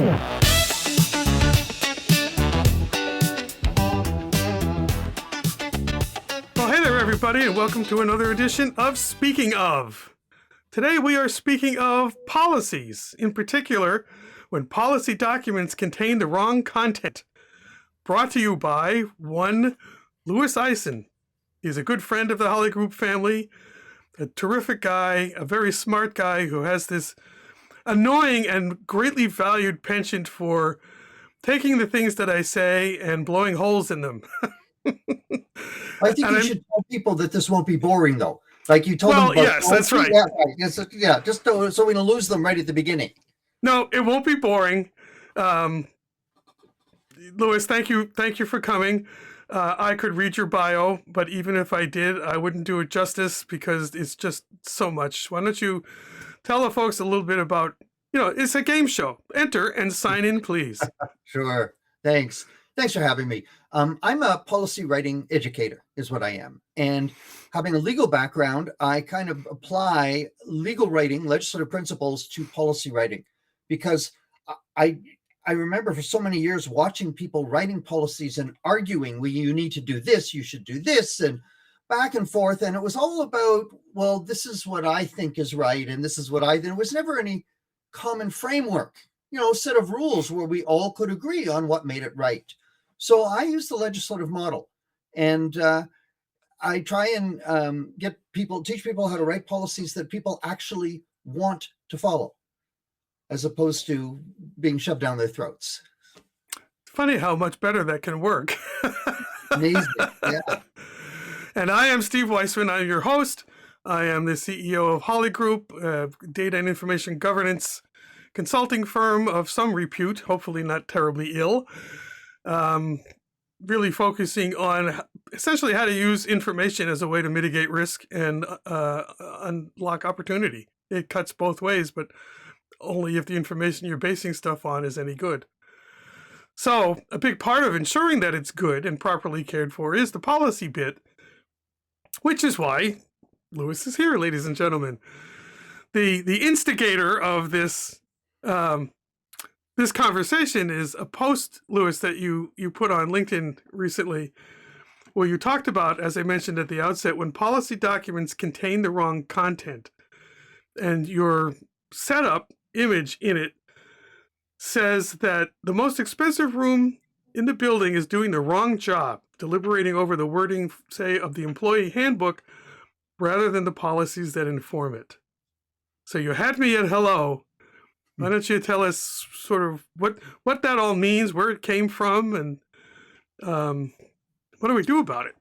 Well, hey there, everybody, and welcome to another edition of Speaking Of. Today we are speaking of policies, in particular, when policy documents contain the wrong content. Brought to you by one Louis Eisen. He's a good friend of the Holly Group family, a terrific guy, a very smart guy who has this annoying and greatly valued penchant for taking the things that I say and blowing holes in them. I think you should tell people that this won't be boring, though. Like you told them about. Yes, that's right. Yeah, just so we don't lose them right at the beginning. No, it won't be boring. Louis, thank you for coming. I could read your bio, but even if I did, I wouldn't do it justice because it's just so much. Why don't you tell the folks a little bit about, it's a game show. Enter and sign in, please. Sure. Thanks for having me. I'm a policy writing educator is what I am. And having a legal background, I kind of apply legal writing, legislative principles to policy writing, because I remember for so many years watching people writing policies and arguing, well, you need to do this, you should do this, and back and forth. And it was all about, well, this is what I think is right. And this is what there was never any common framework, set of rules where we all could agree on what made it right. So I use the legislative model, and I try and teach people how to write policies that people actually want to follow, as opposed to being shoved down their throats. Funny how much better that can work. Amazing, yeah. And I am Steve Weissman. I'm your host. I am the CEO of Holly Group, data and information governance consulting firm of some repute, hopefully not terribly ill. Really focusing on essentially how to use information as a way to mitigate risk and unlock opportunity. It cuts both ways, but only if the information you're basing stuff on is any good. So a big part of ensuring that it's good and properly cared for is the policy bit, which is why Louis is here, ladies and gentlemen. The instigator of this this conversation is a post, Louis, that you put on LinkedIn recently, where you talked about, as I mentioned at the outset, when policy documents contain the wrong content. And your setup image in it says that the most expensive room in the building is doing the wrong job, deliberating over the wording, say, of the employee handbook rather than the policies that inform it. So you had me at hello. Why don't you tell us sort of what that all means, where it came from, and what do we do about it?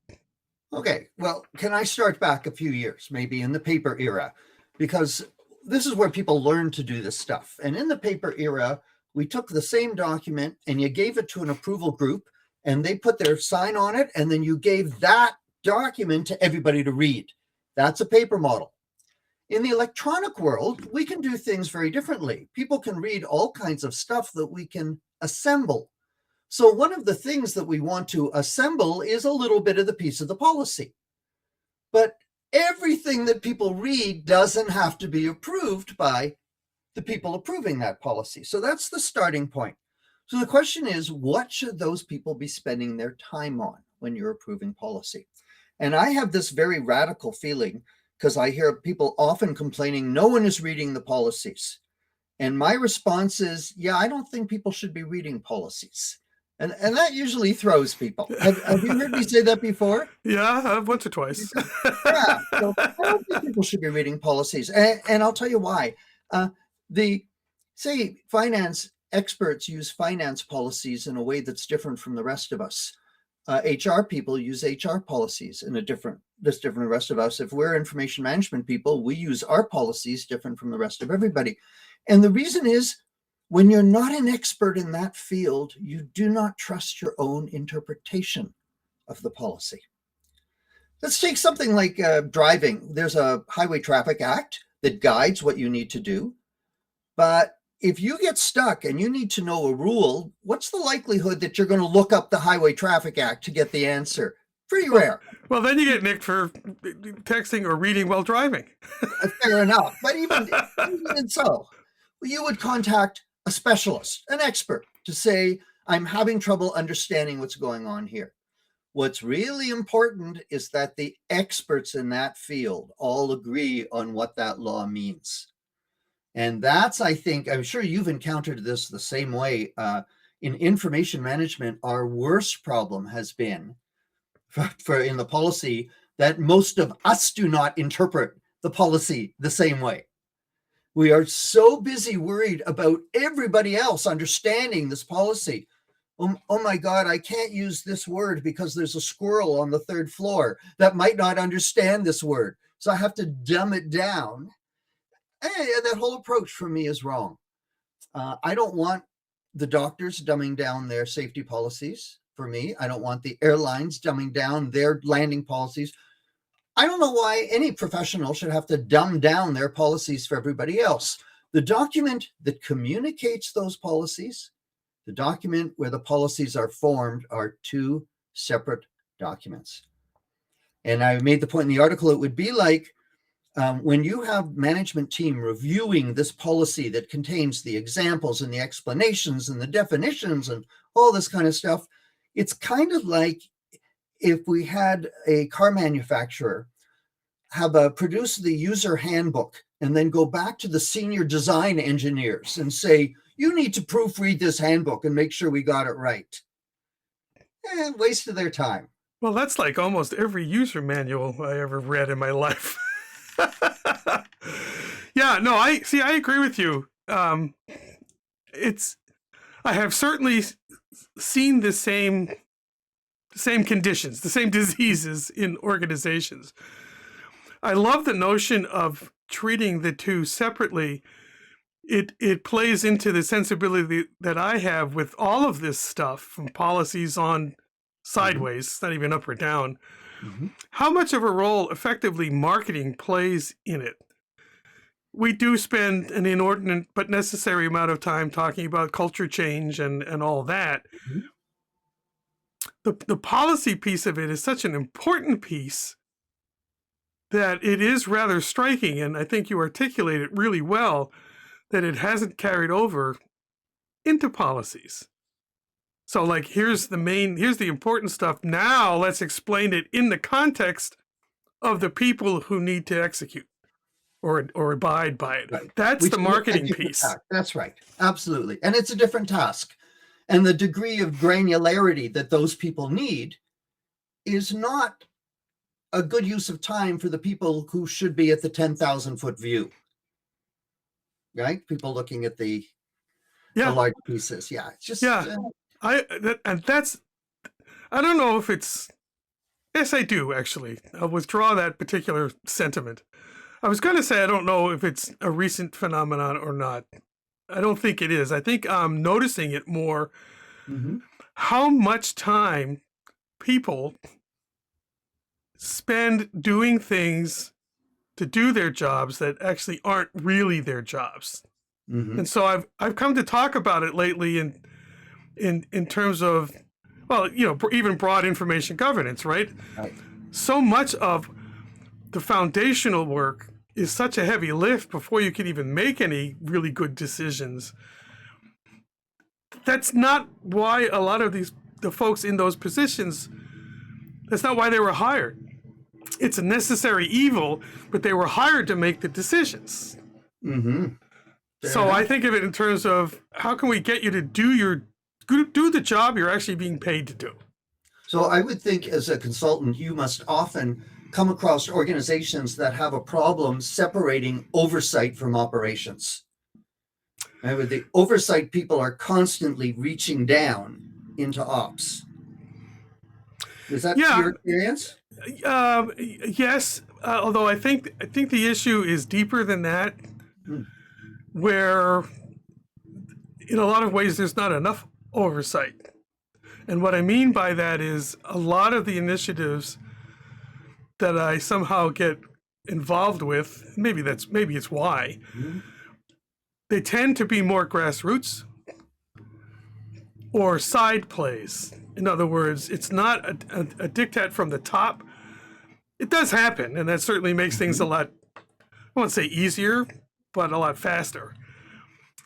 Okay, well, can I start back a few years, maybe in the paper era? Because this is where people learn to do this stuff. And in the paper era, we took the same document and you gave it to an approval group and they put their sign on it, and then you gave that document to everybody to read. That's a paper model. In the electronic world, we can do things very differently. People can read all kinds of stuff that we can assemble. So one of the things that we want to assemble is a little bit of the piece of the policy. But everything that people read doesn't have to be approved by the people approving that policy. So that's the starting point. So the question is, what should those people be spending their time on when you're approving policy? And I have this very radical feeling, because I hear people often complaining, no one is reading the policies. And my response is, yeah, I don't think people should be reading policies. And that usually throws people. Have you heard me say that before? Yeah, once or twice. Yeah, so I don't think people should be reading policies. And I'll tell you why. Finance experts use finance policies in a way that's different from the rest of us. HR people use HR policies in different from the rest of us. If we're information management people, we use our policies different from the rest of everybody. And the reason is, when you're not an expert in that field, you do not trust your own interpretation of the policy. Let's take something like driving. There's a Highway Traffic Act that guides what you need to do. But if you get stuck and you need to know a rule, what's the likelihood that you're going to look up the Highway Traffic Act to get the answer? Pretty rare. Well, then you get nicked for texting or reading while driving. Fair enough. But even so, you would contact a specialist, an expert, to say, I'm having trouble understanding what's going on here. What's really important is that the experts in that field all agree on what that law means. And that's, I think, I'm sure you've encountered this the same way. In information management, our worst problem has been for in the policy that most of us do not interpret the policy the same way. We are so busy worried about everybody else understanding this policy. Oh my God, I can't use this word because there's a squirrel on the third floor that might not understand this word. So I have to dumb it down. And that whole approach for me is wrong. I don't want the doctors dumbing down their safety policies for me. I don't want the airlines dumbing down their landing policies. I don't know why any professional should have to dumb down their policies for everybody else. The document that communicates those policies, the document where the policies are formed, are two separate documents. And I made the point in the article, it would be like when you have management team reviewing this policy that contains the examples and the explanations and the definitions and all this kind of stuff, it's kind of like if we had a car manufacturer have produce the user handbook and then go back to the senior design engineers and say, you need to proofread this handbook and make sure we got it right. And waste of their time. Well, that's like almost every user manual I ever read in my life. Yeah, no, I agree with you. I have certainly seen the same conditions, the same diseases in organizations. I love the notion of treating the two separately. It plays into the sensibility that I have with all of this stuff, from policies on sideways, not even up or down. How much of a role effectively marketing plays in it? We do spend an inordinate but necessary amount of time talking about culture change and all that. The policy piece of it is such an important piece that it is rather striking, and I think you articulate it really well, that it hasn't carried over into policies. So like, here's the important stuff. Now let's explain it in the context of the people who need to execute or abide by it. Right. That's the marketing piece. That's right. Absolutely. And it's a different task. And the degree of granularity that those people need is not a good use of time for the people who should be at the 10,000 foot view. Right? People looking at the large pieces. Yeah. It's just. Yeah. I don't know if it's. Yes, I do, actually. I'll withdraw that particular sentiment. I was going to say I don't know if it's a recent phenomenon or not. I don't think it is. I think I'm noticing it more. How much time people spend doing things to do their jobs that actually aren't really their jobs. And so I've come to talk about it lately in terms of, well, even broad information governance, right? So much of the foundational work is such a heavy lift before you can even make any really good decisions. That's not why a lot of the folks in those positions, that's not why they were hired. It's a necessary evil, but they were hired to make the decisions. So I think of it in terms of, how can we get you to do the job you're actually being paid to do? So I would think, as a consultant, you must often come across organizations that have a problem separating oversight from operations. And the oversight people are constantly reaching down into ops. Is that your experience? Yes, although I think the issue is deeper than that, where in a lot of ways there's not enough oversight. And what I mean by that is, a lot of the initiatives that I somehow get involved with, maybe it's why, they tend to be more grassroots or side plays. In other words, it's not a diktat from the top. It does happen, and that certainly makes things a lot, I won't say easier, but a lot faster.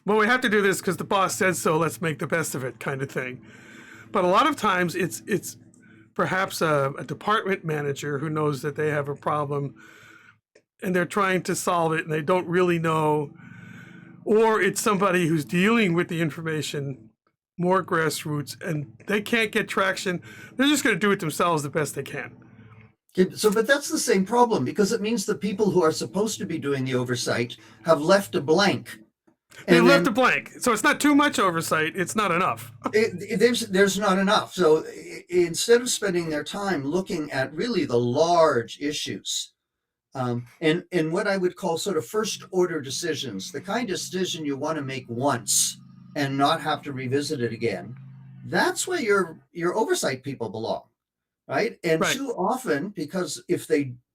well, we have to do this because the boss said so. Let's make the best of it, kind of thing. But a lot of times, it's perhaps a department manager who knows that they have a problem, and they're trying to solve it, and they don't really know, or it's somebody who's dealing with the information more grassroots, and they can't get traction. They're just going to do it themselves the best they can. So, but that's the same problem, because it means the people who are supposed to be doing the oversight have left a blank. They And left then a blank, so it's not too much oversight. It's not enough. there's not enough. So instead of spending their time looking at really the large issues, and what I would call sort of first order decisions, the kind of decision you want to make once and not have to revisit it again, that's where your oversight people belong, right? And Right. too often, because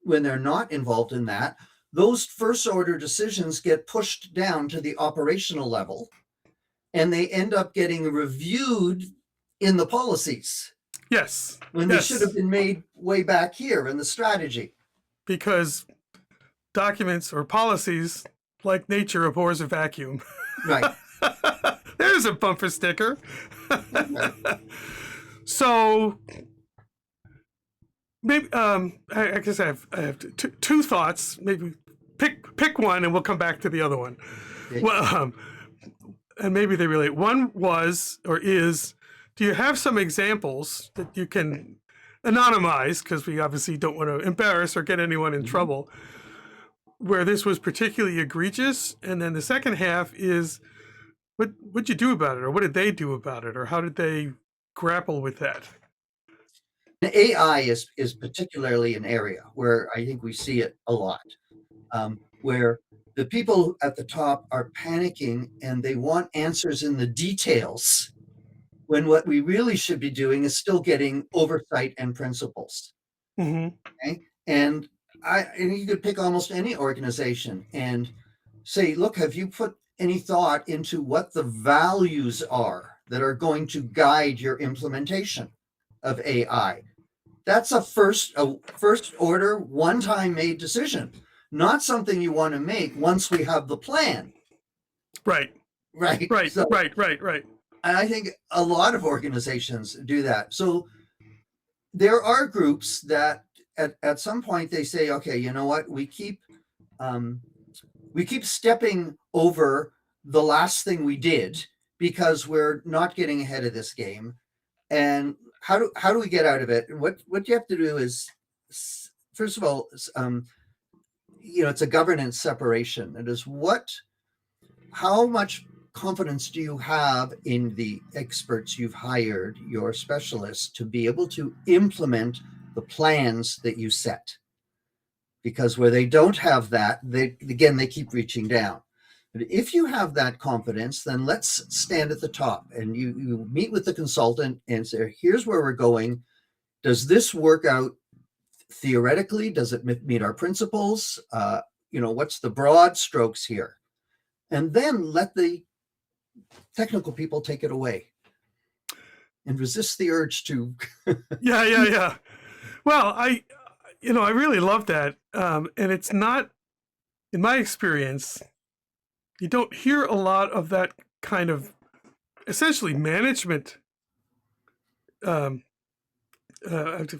when they're not involved in that, those first order decisions get pushed down to the operational level, and they end up getting reviewed in the policies Yes. when they should have been made way back here in the strategy. Because documents or policies, like nature, abhors a vacuum. Right. There's a bumper sticker. Right. So maybe I guess I have two thoughts. Maybe pick one, and we'll come back to the other one. Okay. Well, and maybe they relate. One was or is: do you have some examples that you can anonymize, because we obviously don't want to embarrass or get anyone in trouble, where this was particularly egregious? And then the second half is, what'd you do about it, or what did they do about it, or how did they grapple with that? AI is particularly an area where I think we see it a lot, where the people at the top are panicking and they want answers in the details, when what we really should be doing is still getting oversight and principles. Mm-hmm. Okay? And you could pick almost any organization and say, look, have you put any thought into what the values are that are going to guide your implementation of AI? That's a first order, one time made decision, not something you want to make once we have the plan. Right. Right. Right. So, Right. and I think a lot of organizations do that. So there are groups that at some point they say, okay, you know what, we keep stepping over the last thing we did because we're not getting ahead of this game. And how do we get out of it? And what you have to do is, first of all, it's a governance separation. It is how much confidence do you have in the experts you've hired, your specialists, to be able to implement the plans that you set? Because where they don't have that, they keep reaching down. But if you have that confidence, then let's stand at the top and you meet with the consultant and say, here's where we're going. Does this work out theoretically? Does it meet our principles? What's the broad strokes here? And then let the technical people take it away and resist the urge to. Yeah. Well, I really love that. And it's not, in my experience, you don't hear a lot of that kind of essentially management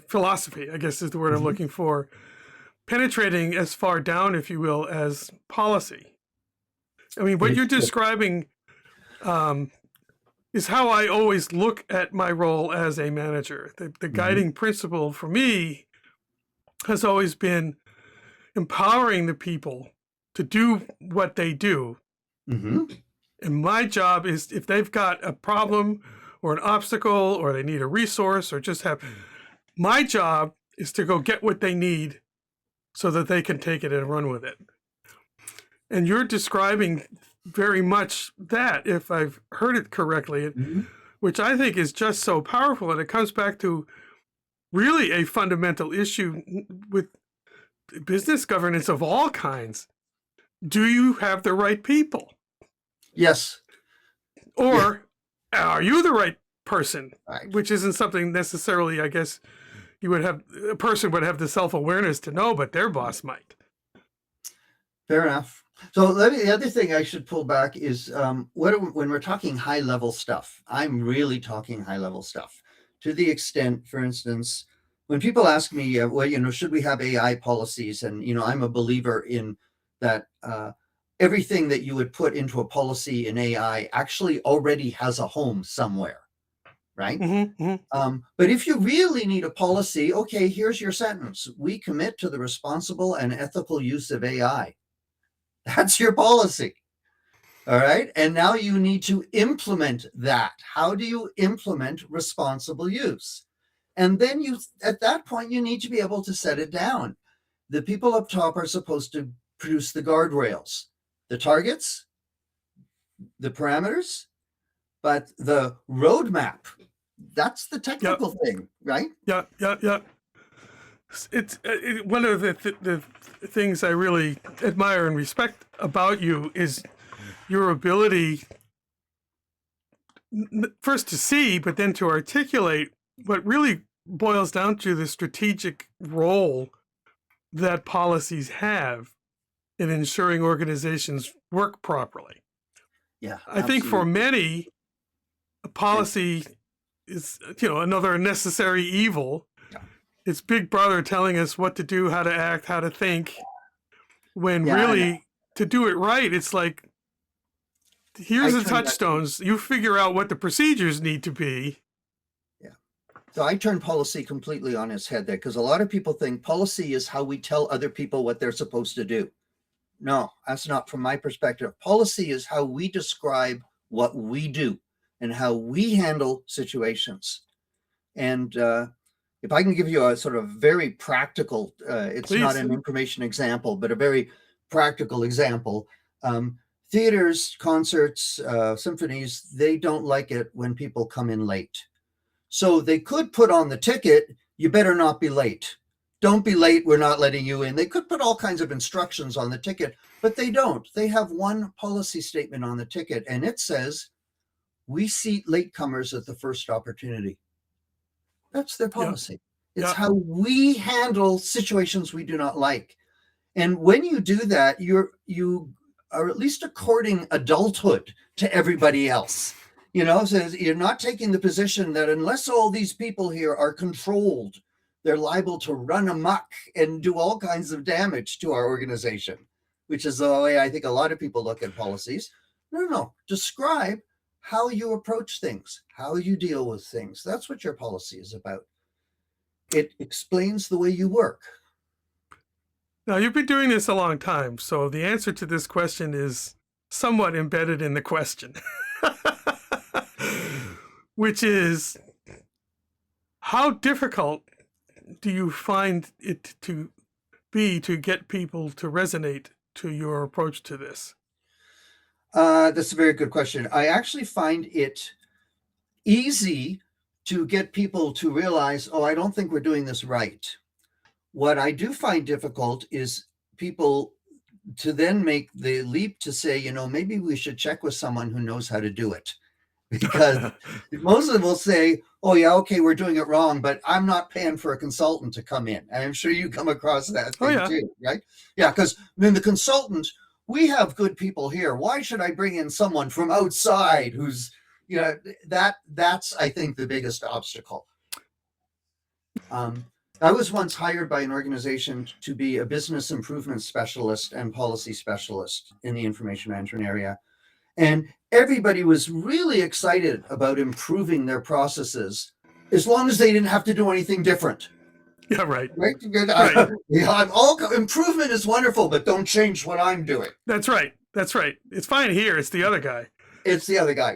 philosophy, I guess is the word I'm looking for, penetrating as far down, if you will, as policy. I mean, what you're describing is how I always look at my role as a manager. The guiding principle for me has always been empowering the people to do what they do. And my job is, if they've got a problem or an obstacle or they need a resource or just have, my job is to go get what they need so that they can take it and run with it. And you're describing very much that, if I've heard it correctly, which I think is just so powerful. And it comes back to really a fundamental issue with business governance of all kinds. Do you have the right people? Yes. Or are you the right person? Right. Which isn't something necessarily, I guess, a person would have the self-awareness to know, but their boss might. Fair enough. So the other thing I should pull back is when we're talking high level stuff, I'm really talking high level stuff to the extent, for instance, when people ask me, well, should we have AI policies? And, I'm a believer in that everything that you would put into a policy in AI actually already has a home somewhere, right? Mm-hmm, mm-hmm. But if you really need a policy, okay, here's your sentence. We commit to the responsible and ethical use of AI. That's your policy. All right. And now you need to implement that. How do you implement responsible use? And then at that point, you need to be able to set it down. The people up top are supposed to produce the guardrails, the targets, the parameters, but the roadmap, that's the technical thing, right? Yeah. It's one of the things I really admire and respect about you is your ability first to see, but then to articulate what really boils down to the strategic role that policies have in ensuring organizations work properly. Yeah, I think for many, a policy is another necessary evil. Yeah. It's Big Brother telling us what to do, how to act, how to think. When Yeah, really, to do it right, it's like, here's the touchstones. You figure out what the procedures need to be. Yeah. So I turn policy completely on its head there, because a lot of people think policy is how we tell other people what they're supposed to do. No, that's not from my perspective. Policy is how we describe what we do and how we handle situations. And if I can give you a sort of very practical, it's Please. not an information example, but a very practical example. Theaters, concerts, symphonies, they don't like it when people come in late. So they could put on the ticket, you better not be late. Don't be late, we're not letting you in. They could put all kinds of instructions on the ticket, but they don't. They have one policy statement on the ticket, and it says, we seat latecomers at the first opportunity. That's their policy. Yeah. It's how we handle situations we do not like. And when you do that, you are at least according adulthood to everybody else. So you're not taking the position that unless all these people here are controlled, they're liable to run amok and do all kinds of damage to our organization, which is the way I think a lot of people look at policies. No. Describe how you approach things, how you deal with things. That's what your policy is about. It explains the way you work. Now, you've been doing this a long time, so the answer to this question is somewhat embedded in the question, which is, how difficult do you find it to be to get people to resonate to your approach to this? That's a very good question. I actually find it easy to get people to realize, oh, I don't think we're doing this right. What I do find difficult is people to then make the leap to say, maybe we should check with someone who knows how to do it. Because most of them will say, oh, yeah, okay, we're doing it wrong, but I'm not paying for a consultant to come in. And I'm sure you come across that thing too, right? Yeah, because then the consultant, we have good people here. Why should I bring in someone from outside who's, that's, I think, the biggest obstacle. I was once hired by an organization to be a business improvement specialist and policy specialist in the information management area. And everybody was really excited about improving their processes as long as they didn't have to do anything different. Yeah, right. Right? Improvement is wonderful, but don't change what I'm doing. That's right. It's fine here. It's the other guy.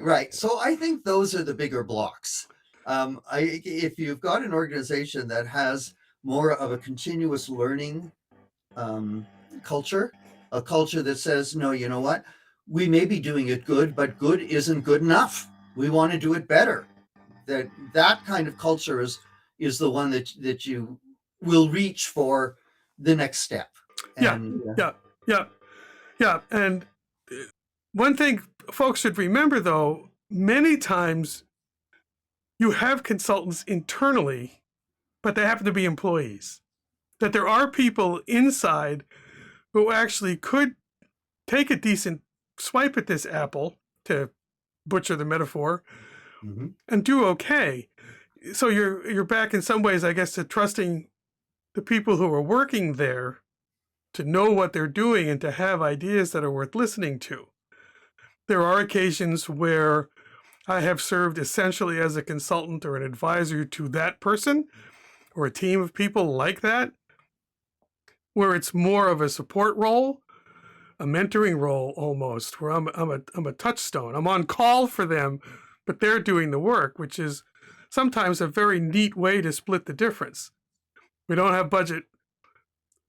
Right. So I think those are the bigger blocks. If you've got an organization that has more of a continuous learning culture, a culture that says, no, you know what? We may be doing it good, but good isn't good enough. We want to do it better. That kind of culture is the one that you will reach for the next step. And, yeah. And one thing folks should remember, though, many times you have consultants internally, but they happen to be employees. That there are people inside who actually could take a decent swipe at this apple, to butcher the metaphor, and do okay. So you're back in some ways, I guess, to trusting the people who are working there to know what they're doing and to have ideas that are worth listening to. There are occasions where I have served essentially as a consultant or an advisor to that person or a team of people like that, where it's more of a support role, a mentoring role almost, where I'm a touchstone. I'm on call for them, but they're doing the work, which is sometimes a very neat way to split the difference. We don't have budget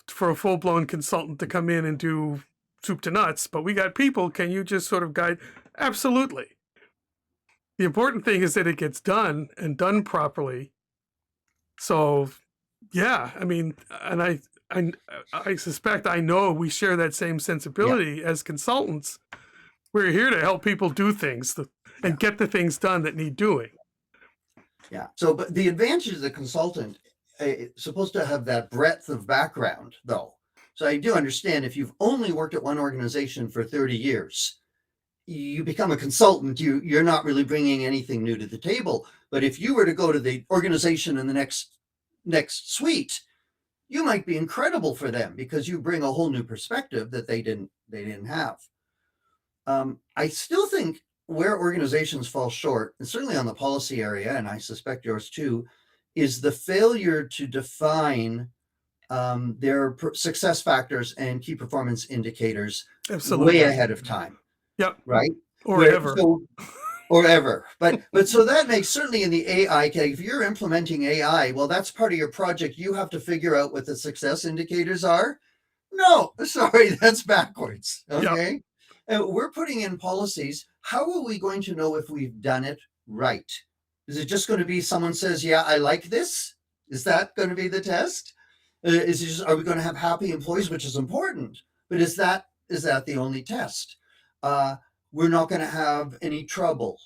for a full-blown consultant to come in and do soup to nuts, but we got people. Can you just sort of guide? Absolutely. The important thing is that it gets done and done properly. So, yeah, I mean, and I suspect, I know we share that same sensibility as consultants. We're here to help people do things and get the things done that need doing. Yeah. So, but the advantage of the consultant is supposed to have that breadth of background, though. So I do understand if you've only worked at one organization for 30 years, you become a consultant, you're not really bringing anything new to the table. But if you were to go to the organization in the next suite, you might be incredible for them because you bring a whole new perspective that they didn't have. I still think where organizations fall short, and certainly on the policy area, and I suspect yours too, is the failure to define their success factors and key performance indicators way ahead of time. Yep. Right? Or ever. Or ever. But so that makes, certainly in the AI, if you're implementing AI, well, that's part of your project. You have to figure out what the success indicators are. No, sorry, that's backwards. Okay. Yep. We're putting in policies. How are we going to know if we've done it right? Is it just going to be someone says, yeah, I like this? Is that going to be the test? Is it just, are we going to have happy employees, which is important? But is that the only test? We're not going to have any trouble.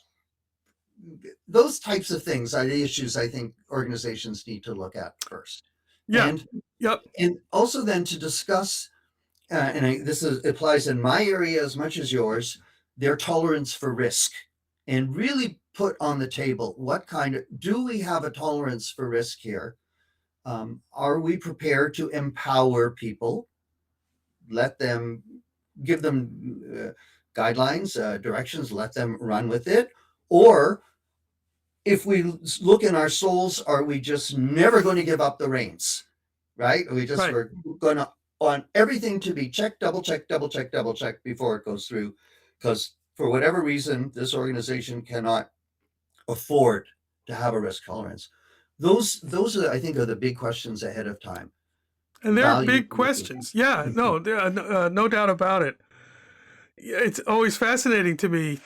Those types of things are the issues I think organizations need to look at first. Yeah. And also then to discuss, this applies in my area as much as yours, their tolerance for risk, and really put on the table do we have a tolerance for risk here? Are we prepared to empower people, give them guidelines, directions, let them run with it? Or if we look in our souls, are we just never going to give up the reins? Right? We're going to on everything to be checked, double check before it goes through, because for whatever reason, this organization cannot afford to have a risk tolerance. Those are, I think, are the big questions ahead of time. And they're big questions. Yeah, no, no doubt about it. It's always fascinating to me,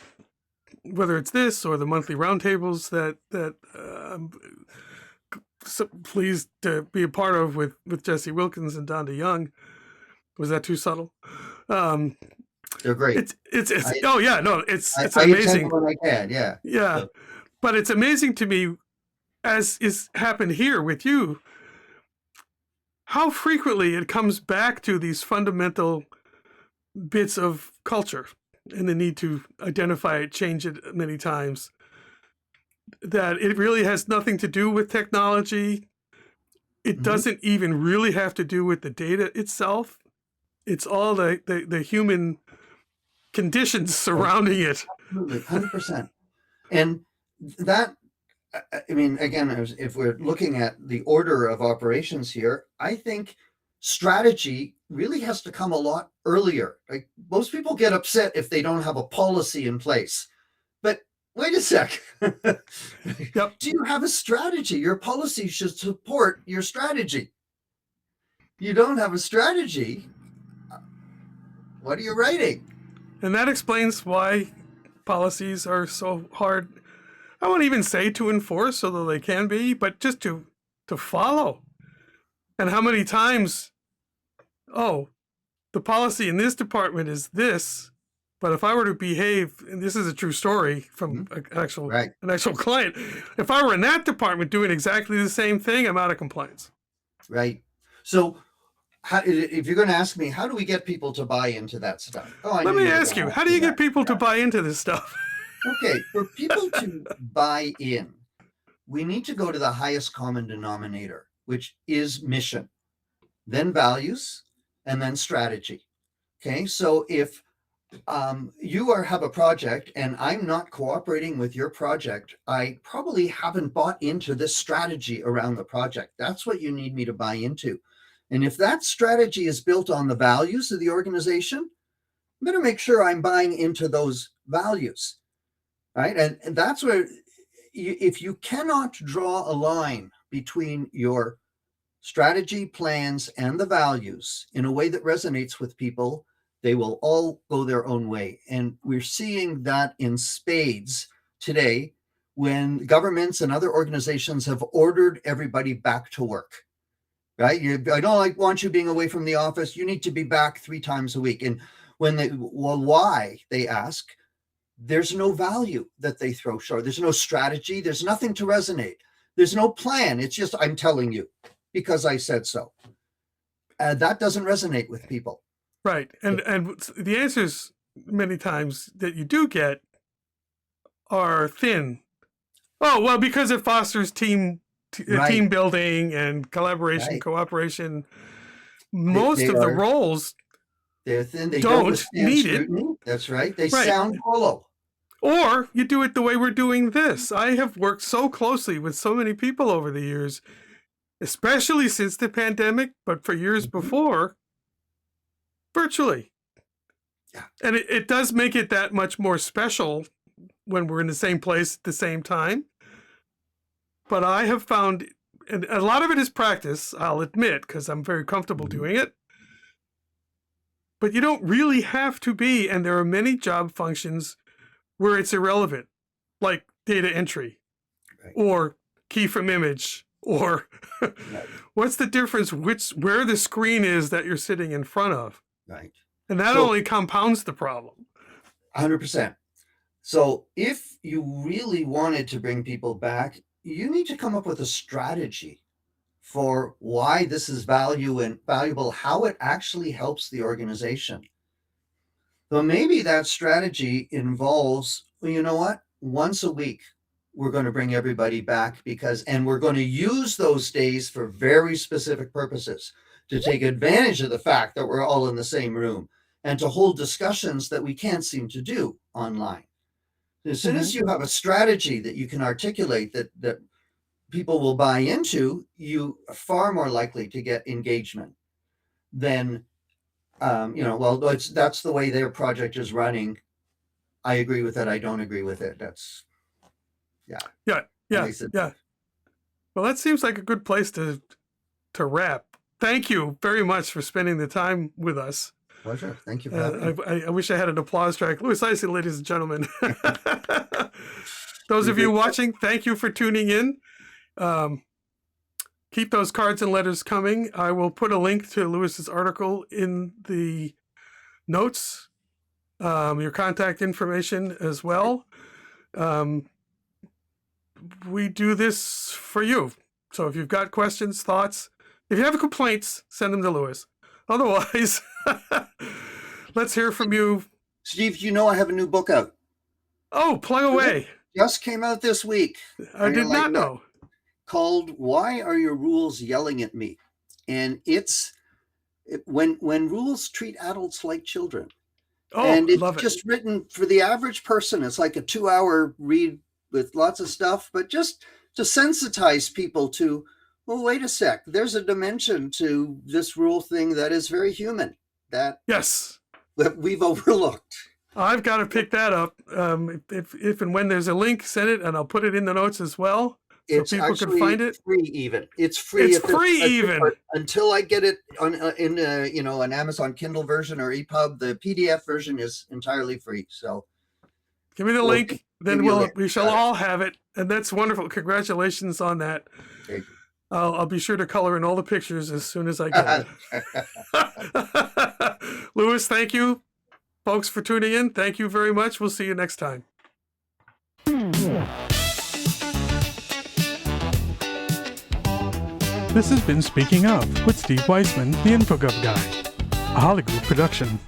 whether it's this or the monthly roundtables that I'm so pleased to be a part of with Jesse Wilkins and Donda Young. Was that too subtle? They're great. It's amazing. Attend when I can, yeah. Yeah, so. But it's amazing to me, as is happened here with you, how frequently it comes back to these fundamental bits of culture and the need to identify it, change it many times. That it really has nothing to do with technology. It doesn't even really have to do with the data itself. It's all the human conditions surrounding it. Absolutely, 100%. And that, I mean, again, if we're looking at the order of operations here, I think strategy really has to come a lot earlier. Like, most people get upset if they don't have a policy in place. But wait a sec. Yep. Do you have a strategy? Your policy should support your strategy. You don't have a strategy. What are you writing? And that explains why policies are so hard. I won't even say to enforce, although they can be, but just to follow. And how many times, the policy in this department is this, but if I were to behave, and this is a true story from an actual client, if I were in that department doing exactly the same thing, I'm out of compliance. Right. So if you're going to ask me, how do we get people to buy into that stuff? Oh, I Let knew me you were ask going you, to how ask do me you get that. people to buy into this stuff? Okay, for people to buy in, we need to go to the highest common denominator, which is mission, then values, and then strategy. Okay, so if you have a project and I'm not cooperating with your project, I probably haven't bought into this strategy around the project. That's what you need me to buy into. And if that strategy is built on the values of the organization, I better make sure I'm buying into those values, right? And that's where, if you cannot draw a line between your strategy, plans, and the values in a way that resonates with people, they will all go their own way. And we're seeing that in spades today when governments and other organizations have ordered everybody back to work, right? I don't want you being away from the office. You need to be back 3 times a week. And when why, they ask, there's no value that they throw short. There's no strategy. There's nothing to resonate. There's no plan. It's just, I'm telling you because I said so. That doesn't resonate with people. Right. And the answers many times that you do get are thin. Oh, well, because it fosters team building and collaboration, cooperation. Most of the roles they're thin. They don't withstand need scrutiny. it. That's right. They sound hollow. Or you do it the way we're doing this. I have worked so closely with so many people over the years, especially since the pandemic, but for years before, virtually. Yeah. And it does make it that much more special when we're in the same place at the same time. But I have found, and a lot of it is practice, I'll admit, because I'm very comfortable doing it. But you don't really have to be, and there are many job functions where it's irrelevant, like data entry, or key from image, or what's the difference where the screen is that you're sitting in front of. Right. And that only compounds the problem. 100%. So if you really wanted to bring people back, you need to come up with a strategy for why this is valuable, how it actually helps the organization. So maybe that strategy involves, well, you know what? Once a week, we're going to bring everybody back and we're going to use those days for very specific purposes to take advantage of the fact that we're all in the same room and to hold discussions that we can't seem to do online. As soon as you have a strategy that you can articulate that people will buy into, you are far more likely to get engagement than that's the way their project is running. I agree with it. I don't agree with it. That's, Yeah. Well, that seems like a good place to wrap. Thank you very much for spending the time with us. Pleasure. Thank you for having me. I wish I had an applause track. Louis Eisen, ladies and gentlemen. Those of you watching, thank you for tuning in. Keep those cards and letters coming. I will put a link to Louis's article in the notes, your contact information as well. We do this for you. So if you've got questions, thoughts, if you have complaints, send them to Louis. Otherwise, let's hear from you. Steve, I have a new book out. Oh, plug away. It just came out this week. I did not know. Called Why Are Your Rules Yelling at Me? And it's when rules treat adults like children. Oh, and it's love it. Just written for the average person. It's like a 2-hour read with lots of stuff, but just to sensitize people to, well, wait a sec, there's a dimension to this rule thing that is very human, that we've overlooked. I've got to pick that up. If and when there's a link, send it, and I'll put it in the notes as well, so people can find it. Free even. It's free. It's free even until I get it on in an Amazon Kindle version or EPUB. The PDF version is entirely free. So give me the link, then we shall all have it, and that's wonderful. Congratulations on that. Thank you. I'll be sure to color in all the pictures as soon as I get it. Louis, thank you. Folks, for tuning in. Thank you very much. We'll see you next time. This has been Speaking Of with Steve Weissman, the InfoGov guy, a Holly Group production.